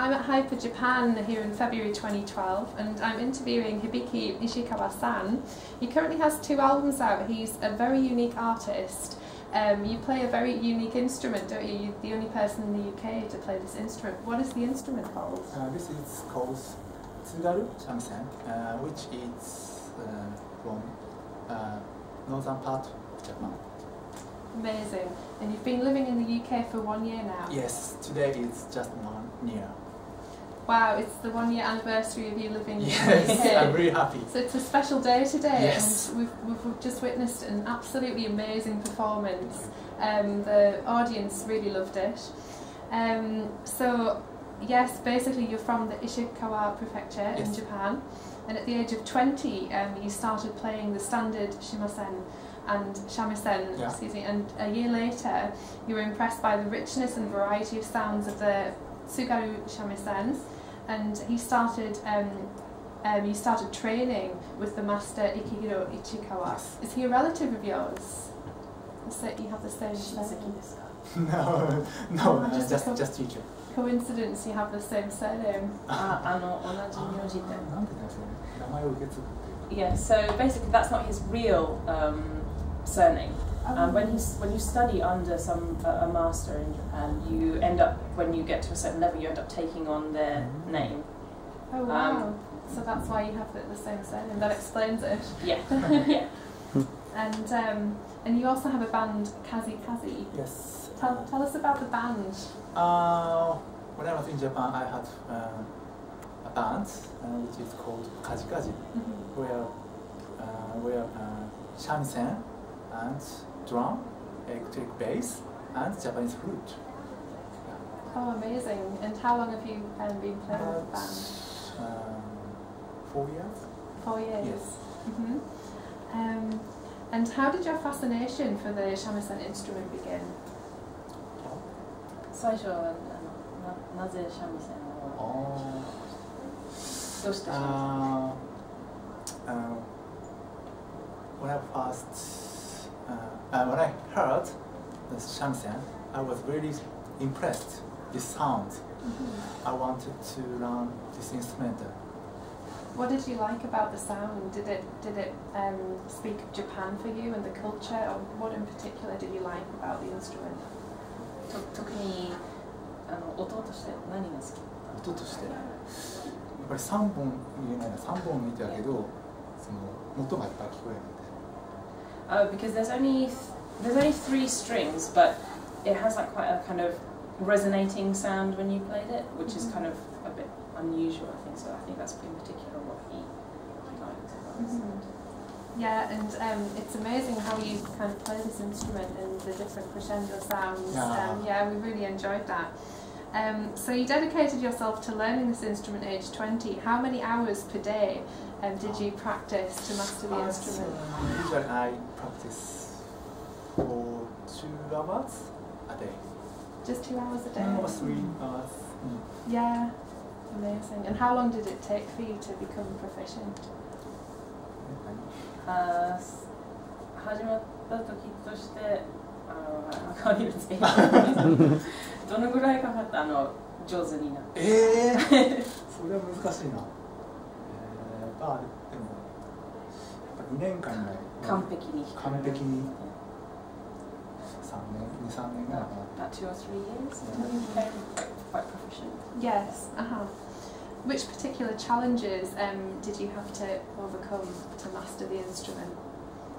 I'm at Hyper Japan here in February 2012 and I'm interviewing Hibiki Ichikawa-san. He currently has 2 albums out. He's a very unique artist. You play a very unique instrument, don't you? You're the only person in the UK to play this instrument. What is the instrument called? This is called tsugaru shamisen, which is from northern part of Japan. Amazing. And you've been living in the UK for 1 year now? Yes, today is just 1 year. Wow, it's the 1 year anniversary of you living in the Yes, UK. I'm really happy. So it's a special day today, yes. And we've just witnessed an absolutely amazing performance. The audience really loved it. So yes, basically you're from the Ishikawa prefecture in Japan, and at the age of 20 you started playing the standard shimasen and shamisen, excuse me, and a year later you were impressed by the richness and variety of sounds of the tsugaru shamisen, and you started training with the master Hibiki Ichikawa. Yes. Is he a relative of yours? You have the same surname? No, just teacher. Coincidence, you have the same surname. Yeah, so basically that's not his real surname. When you study under a master in Japan, you end up, when you get to a certain level, you end up taking on their name. Oh wow! So that's why you have the same surname. That explains it. Yeah. Yeah. And you also have a band, Kazi Kazi. Yes. Tell us about the band. When I was in Japan, I had a band which is called Kaji Kaji, where shamisen and drum, electric bass, and Japanese flute. Oh, amazing! And how long have you been playing with the band? 4 years. 4 years. Yes. And how did your fascination for the shamisen instrument begin? 最初はなぜ三味線をどうして三味線 when I heard the shamisen, I was really impressed with sound. I wanted to learn this instrument. What did you like about the sound? Did it speak of Japan for you and the culture, or what in particular did you like about the instrument? 特に音として何が好き？音としてやっぱり3本言えないな、3本見てたけどその音がいっぱい聞こえるんです。Because there's only 3 strings, but it has like quite a kind of resonating sound when you played it, which is kind of a bit unusual, I think. So I think that's in particular what he liked about the sound. Yeah, and it's amazing how you kind of play this instrument and the different crescendo sounds. Yeah, we really enjoyed that. So you dedicated yourself to learning this instrument at age 20. How many hours per day did you practice to master the instrument? Usually I practice for 2 hours a day. Just 2 hours a day? 2 or 3 hours. Yeah, amazing. And how long did it take for you to become proficient? 始まった時として変わりますけどどのぐらいかかった上手になって。それは難しいな。まあでもやっぱ2年間ぐらい完璧に3年2、3年ぐらいかな。About 2 or 3 years. Quite proficient. Yes. Which particular challenges did you have to overcome to master the instrument?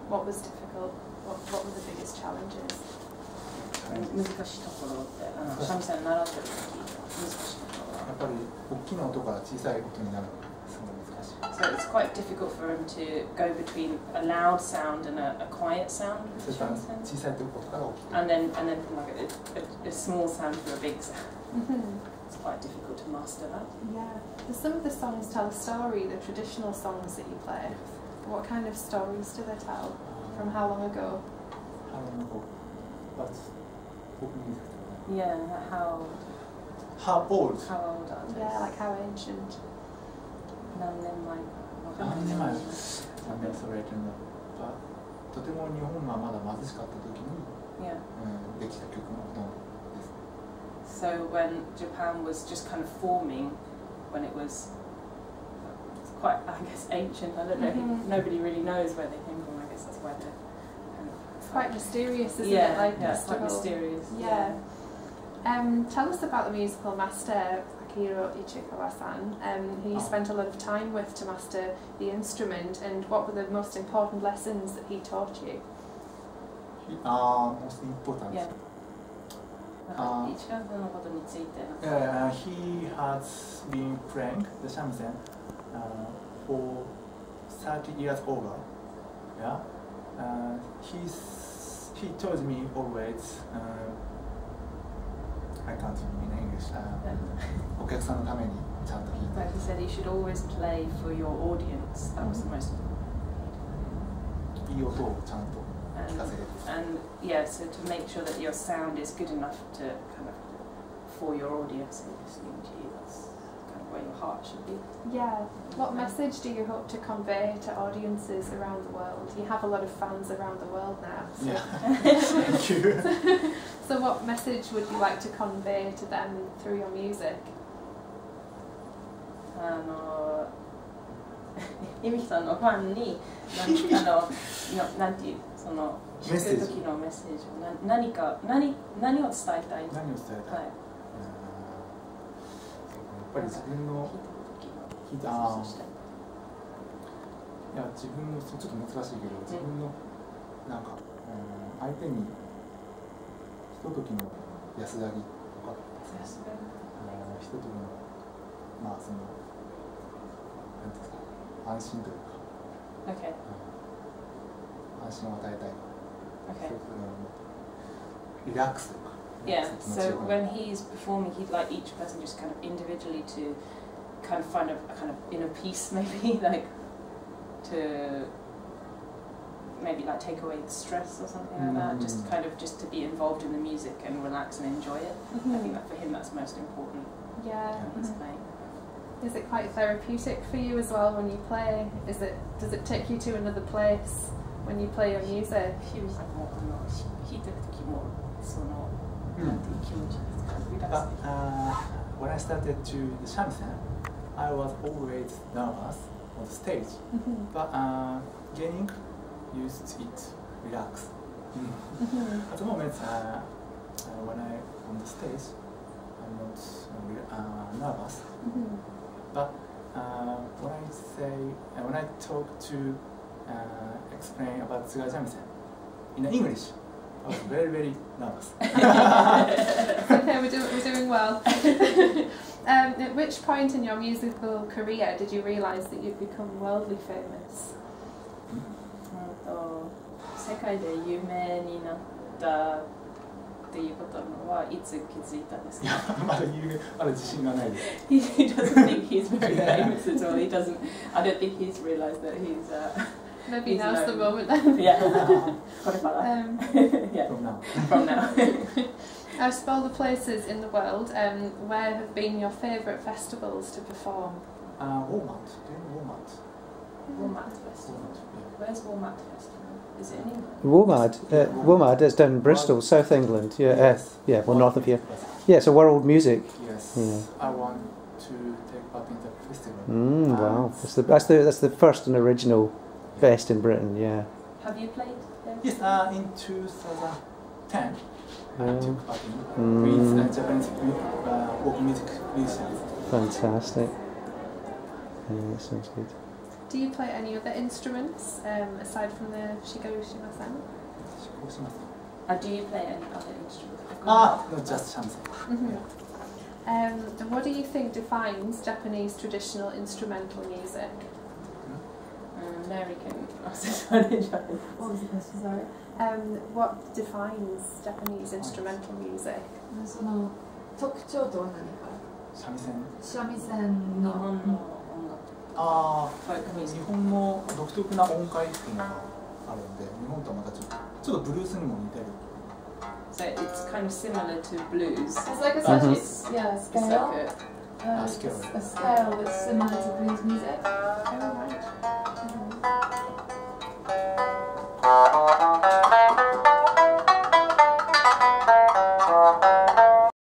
What was difficult? What were the biggest challenges? 難しいところって三味線習ってる時難しいところはやっぱり大きな音から小さい音になるのがすごい難しい。So it's quite difficult for him to go between a loud sound and a quiet sound. 小さい音から大きい。And then from like a small sound to a big sound. It's quite difficult to master that. Yeah. Some of the songs tell a story, the traditional songs that you play. What kind of stories do they tell? From how long ago? How long ago? Yeah, how old? How old? How old are they? Yeah, like how ancient? 何年前何年前なんでそれとても日本がまだ貧しかった時にできた曲の音です。So when Japan was just kind of forming, when it was quite, I guess, ancient, I don't know, nobody really knows where they came from. I guess that's why they're kind of... It's quite mysterious, isn't it? Like it's quite mysterious. Yeah. Tell us about the musical master, Hibiki Ichikawa-san, who you spent a lot of time with to master the instrument, and what were the most important lessons that he taught you? Most important? Yeah. He has been playing the shamisen for 30 years over. Yeah. He told me always, I can't in English. お客さんのためにちゃんと弾いて。But he said he should always play for your audience. That was the most. いい音をちゃんと聞かせる。And yeah, so to make sure that your sound is good enough to kind of for your audience listening to you. That's kind of where your heart should be. Yeah. What message do you hope to convey to audiences around the world? You have a lot of fans around the world now. So. Yeah. Thank you. So what message would you like to convey to them through your music? Hibikiさんのファンになんていうその弾く時のメッセージ何を伝えたい？何を伝えたい？やっぱり自分のいや自分のちょっと難しいけど自分のなんか相手にひとときの安らぎとかひとときのまあそのなんていうんですか安心というか、安心を与えたい。リラックスというか。Yeah. So when he's performing, he'd like each person just kind of individually to kind of find a kind of inner peace, maybe like to maybe like take away the stress or something like that. Just kind of just to be involved in the music and relax and enjoy it. I think that for him that's most important. Yeah. He's playing. Is it quite therapeutic for you as well when you play? Does it take you to another place when you play your music? When I started to the shamisen, I was always nervous on the stage, but getting used to it, relax. At the moment, when I'm on the stage, I'm not nervous. But when I talk to explain about Tsugai shamisen in English, I was very, very nervous. Okay, we're doing well. At which point in your musical career did you realise that you'd become worldly famous? 世界で有名になったっていうことはいつ気づいたんですか？まだ自信がないです。He doesn't think he's very famous at all. I don't think he's realised that he's. Maybe now's the moment then. Yeah. Yeah. From now. Out of all the places in the world, where have been your favourite festivals to perform? Walmart. Do you know Walmart? Walmart Festival. Where's Walmart Festival? Is it in England? Walmart is down in Bristol, South England. Yeah, well north of here. Yeah, it's a world music. Yes. Yeah. I want to take part in the festival. Wow, that's the first and original best in Britain. Yeah. Have you played there? Yes, in 2010, I took part in with Japanese folk music musicians. Fantastic. Yeah, that sounds good. Do you play any other instruments aside from the shimasen? Do you play any other instruments? No, just shamisen. And what do you think defines Japanese traditional instrumental music? American. What was the question, sorry? What defines Japanese instrumental music? その特徴とは何か？三味線の。日本の独特な音階っていうのがあるんで、日本とはまたちょっとブルースにも似てる。So it's kind of similar to blues. It's like a scale. It's like a scale that's similar to blues music. Oh, right.